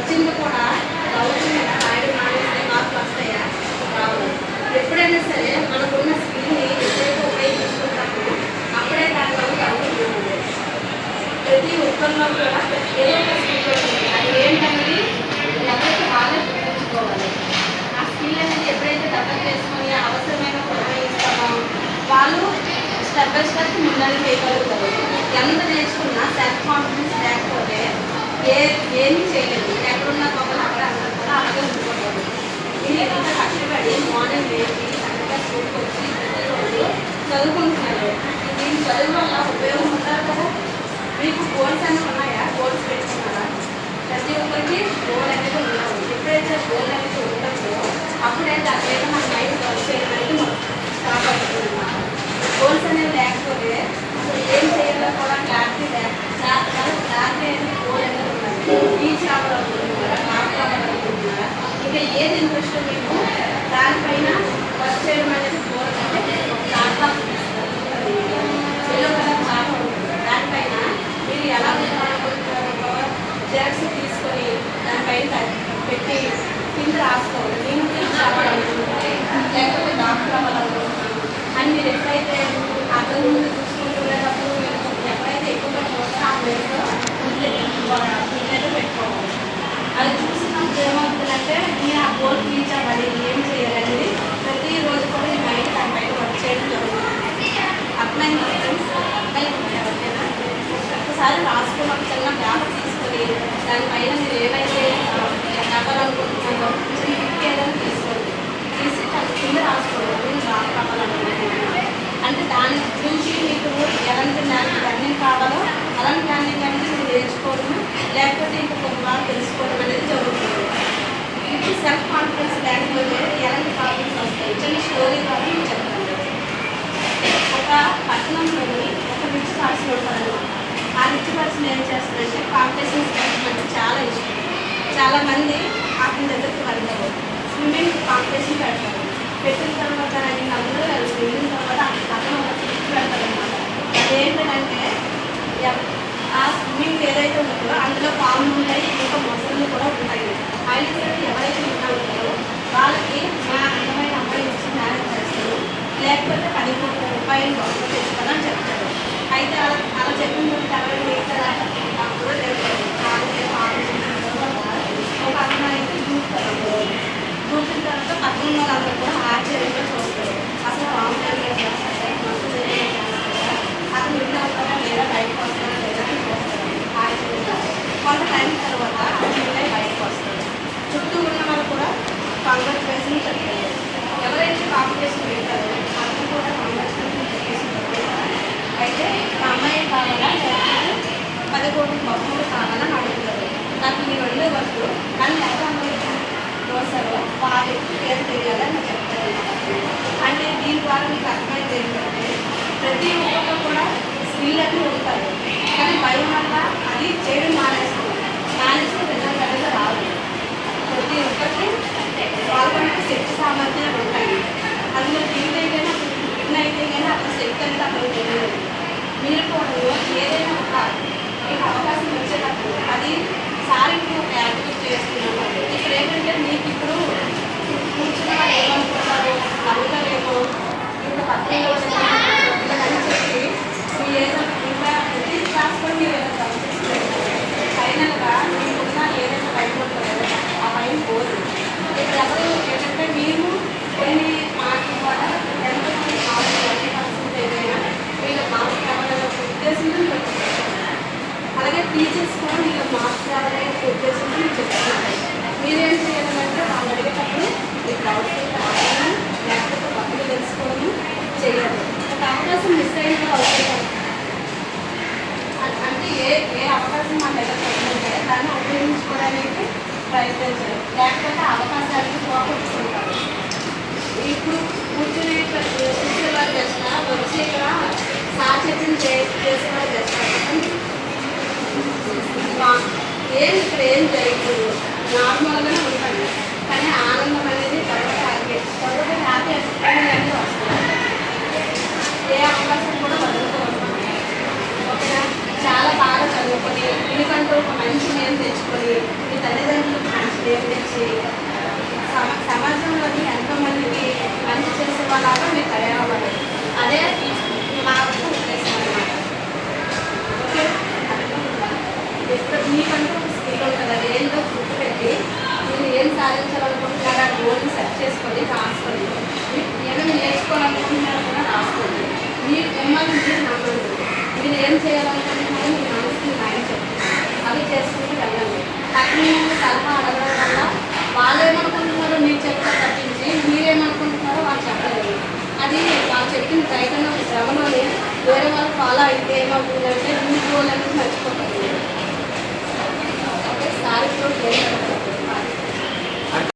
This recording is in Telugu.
వచ్చింది కూడా అవుతుంది రాయడం మానేస్తే మార్కులు వస్తాయా రావు. ఎప్పుడైనా సరే మనకున్న స్కిల్ని ఎప్పుడైతే ఉపయోగించుకుంటామో అప్పుడే దానివల్ల అవుతుంది. ప్రతి ఒక్కరిలో కూడా ఏదో ఒక స్కిల్ ఉంటుంది. అది ఏంటనేది ఎవరికి వాళ్ళే గుర్తుంచుకోవాలి. ఆ స్కిల్ అనేది ఎప్పుడైతే డెవలప్ చేసుకొని అవసరమైన ఉపయోగిస్తామో వాళ్ళు స్టెప్ బై స్టెప్ ముందరికి వేయగలుగుతారు. ఎంత నేర్చుకున్నా సెల్ఫ్ కాన్ఫిడెన్స్ లేకపోతే ఏమీ చేయలేదు. ఎక్కడున్న గొప్పలు అక్కడ అందరూ కూడా అలాగే ఉండిపోతారు. మీరు ఎంత కష్టపడి మార్నింగ్ లేచి చక్కగా స్కూల్కి వచ్చి ప్రతిరోజు చదువుకుంటున్నారు. దీని చదువు వల్ల ఉపయోగం ఉంటారు కదా. మీకు గోల్స్ అనేవి ఉన్నాయా? గోల్స్ పెట్టుకున్నారా? ప్రతి ఒక్కరికి గోల్ అనేది ఉండవు. ఎప్పుడైతే గోల్ అనేది ఉంటుందో అప్పుడే దాని మీద మన మైండ్ వర్క్ చేయడానికి స్టార్ట్ అవుతుంది అన్నమాట. గోల్స్ అనేవి లేకపోతే అసలు ఏం చేయాలో కూడా క్లారిటీ అనేది గోల్ అనేది ఉండాలి. రీచ్ అవ్వాలనుకుంటున్నారా? మార్క్ అవ్వాలనుకుంటున్నారా? ఇంకా ఏది ఇంట్రెస్ట్ మీకు దానిపైన వర్క్ చేయడం అనేది గోల్ అంటే దాంట్లో ఎల్లో కలర్ చార్ట్ ఉంటుంది. దానిపైన మీరు ఎలా ఉండాలనుకుంటున్నారో జెరాక్స్ తీసుకొని దానిపైన పెట్టి కింద రాసుకోవాలి. నేను రీచ్ అవ్వాలనుకుంటున్నాను, లేకపోతే డాక్టర్ అవ్వాలనుకుంటున్నాను అని మీరు ఎప్పుడైతే అర్థం ముందు చూసుకుంటున్నప్పుడు ఎప్పుడైతే ఎక్కువగా చూస్తారో ఆ ప్లేస్లో అయితే పెట్టుకోవాలి. అది చూసినప్పుడు ఏమవుతుందంటే నేను ఆ గోల్ రీచ్ అవ్వాలి, ఏం చేయాలనేది ప్రతిరోజు కూడా ఈ మైండ్ దానిపైన వర్క్ చేయడం జరుగుతుంది. అర్థమైంది ఫ్రెండ్స్? ఎవరికైనా ఒకసారి రాసుకుని ఒక చిన్న బ్యాగ్ తీసుకొని దానిపైన మీరు ఏవైతే అవ్వాలనుకుంటున్నారో చిన్న పిక్ ఏదైనా తీసుకోండి. తీసి కింద రాసుకోండి. నేను డాక్టర్ అవ్వాలనుకుంటున్నాను అంటే దాని గురించి మీకు ఎలాంటి రన్నింగ్ కావాలో అలాంటి రన్నింగ్ అనేది మీరు నేర్చుకోవడం, లేకపోతే ఇంకా కొన్ని వాళ్ళు తెలుసుకోవడం అనేది జరుగుతుంది. ఇప్పుడు సెల్ఫ్ కాన్ఫిడెన్స్ లేకపోతే ఎలాంటి ప్రాబ్లమ్స్ వస్తాయి? చిన్న స్టోరీ ద్వారా నేను చెప్తాను. ఒక పట్టణంలోని ఒక రిచ్ పర్సన్ ఉంటారు. ఆ రిచ్ పర్సన్ ఏం చేస్తారంటే కాంపిటీషన్స్ అంటే చాలా ఇష్టం. చాలామంది అతని దగ్గరికి వెళ్తారు. స్విమ్మింగ్ కాంపిటీషన్ పెడతారు. పెట్టిన తర్వాత నేను అందరూ వెళ్ళిన తర్వాత అతను ఒక ట్రిప్ పెడతారు అనమాట. అదేంటంటే ఆ స్విమ్మింగ్ ఏదైతే ఉంటుందో అందులో పాములు ఉంటాయి, ఇంకా మొసళ్ళు కూడా ఉంటాయి. అయితే ఎవరైతే ఉంటారో వాళ్ళకి మా అందమైన అమ్మాయి వచ్చి మ్యారేజ్ చేస్తారు, లేకపోతే 10 కోట్ల రూపాయలు గొప్ప చేసుకోవాలని చెప్తారు. అయితే అలా చెప్పిన ఎవరైనా మిగతా కూడా జరుగుతుంది. ఒక అమ్మాయి అయితే చూస్తారు. చూసిన తర్వాత పక్కన వాళ్ళందరూ కూడా ఆశ్చర్యంగా చూస్తారు. అసలు రామచంద్ర అతను ఇంట్లో వస్తారా లేదా బయటకు వస్తారా లేదా అని చూస్తారు ఆశ్చర్యంగా. కొంత టైం తర్వాత అతను బయటకు వస్తారు. చుట్టూ ఉన్న వాళ్ళు కూడా కాంగ్రెస్ చెప్తారు. ఎవరైతే కాంగ్రెస్ పెడతారో అతను కూడా కాంగ్రెస్ అయితే మా అమ్మాయి కావాలా లేకపోతే 10 కోట్ల బహుమతులు కావాలని అడుగుతారు. నాకు మీరు వండే వస్తు కానీ ఎంత అమ్మాయి దోశలో వారి పేరు తెలియాలని చెప్తారు. అంటే దీని ద్వారా మీకు అర్థమైతే ఏంటంటే ప్రతి ఒక్కరు కూడా స్కిల్ అన్నీ ఉంటారు, కానీ భయం వల్ల అది చేయడం మానేస్తుంది. మానేస్తే రిజల్ట్ అనేది రాదు. ప్రతి ఒక్కరికి వాళ్ళకంటే శక్తి సామర్థ్యాలు ఉంటాయి. అందులో దీనికైనా అయితే కానీ అతని శక్తి అనేది అతనికి తెలియదు. మీరు కూడా ఏదైనా ఒక మీకు అవకాశం వచ్చేటప్పుడు అది సారికి ఒక యాక్టివిటీ చేస్తున్నాము. ఇక్కడ ఏంటంటే మీకు ఇప్పుడు కూర్చున్న వాళ్ళు ఏమనుకుంటారు, నవ్వుతారేమో, ఇంకా పక్కన అని చెప్పి మీరు ఏదో ఇంకా ప్రతి క్లాస్ కూడా మీరు ఏదో చదివిస్తారు. ఫైనల్గా మీకున్న ఏదైనా భయం ఉంటుందో ఆ భయం పోదు. ఇప్పుడు ఎవరు ఏంటంటే మీరు కొన్ని మాటల ద్వారా ఎంతమంది మార్క్స్ ఏదైనా మీరు మార్క్స్ కావాలనే ఉద్దేశంతో పెట్టుకుంటారు. అలాగే టీచర్స్ కూడా మీరు మార్క్స్ కావాలనే ఉద్దేశంతో మీరు చెప్తున్నారు. మీరేం చేయాలంటే వాళ్ళు అడిగేటప్పుడు మీకు డౌట్స్ రావడం, లేకపోతే పక్కన తెలుసుకోవడం చేయాలి. ఒక అవకాశం మిస్ అయిన అవుతాయి. అంటే ఏ అవకాశం మన దగ్గర తగ్గుతుంటే దాన్ని ఉపయోగించుకోవడానికి ప్రయత్నించాలి. లేకపోతే అవకాశానికి పోగొట్టుకుంటారు. ఇప్పుడు కూర్చుని వాళ్ళు చేస్తున్నా వచ్చి ఇక్కడ సాచర్యం చేసేవాళ్ళు చేస్తారు. ఇక్కడ ఏం జరుగుతుంది నార్మల్గానే ఉంటుంది, కానీ ఆనందం అనేది త్వరగా హ్యాపీ అనేది వస్తుంది. ఏ అవకాశం కూడా వదులుకోవాలి. ఓకేనా? చాలా బాగా చదువుకొని ఎందుకంటూ ఒక మంచి నేమ్ తెచ్చుకొని మీ తల్లిదండ్రులు చెప్పిన రైతన్న ఒక శ్రమలోనే వేరే వాళ్ళు ఫాలో అయితే ఏమవుతుందంటే ఇన్ని రోజులు అనేది మర్చిపోతారు. Okay sorry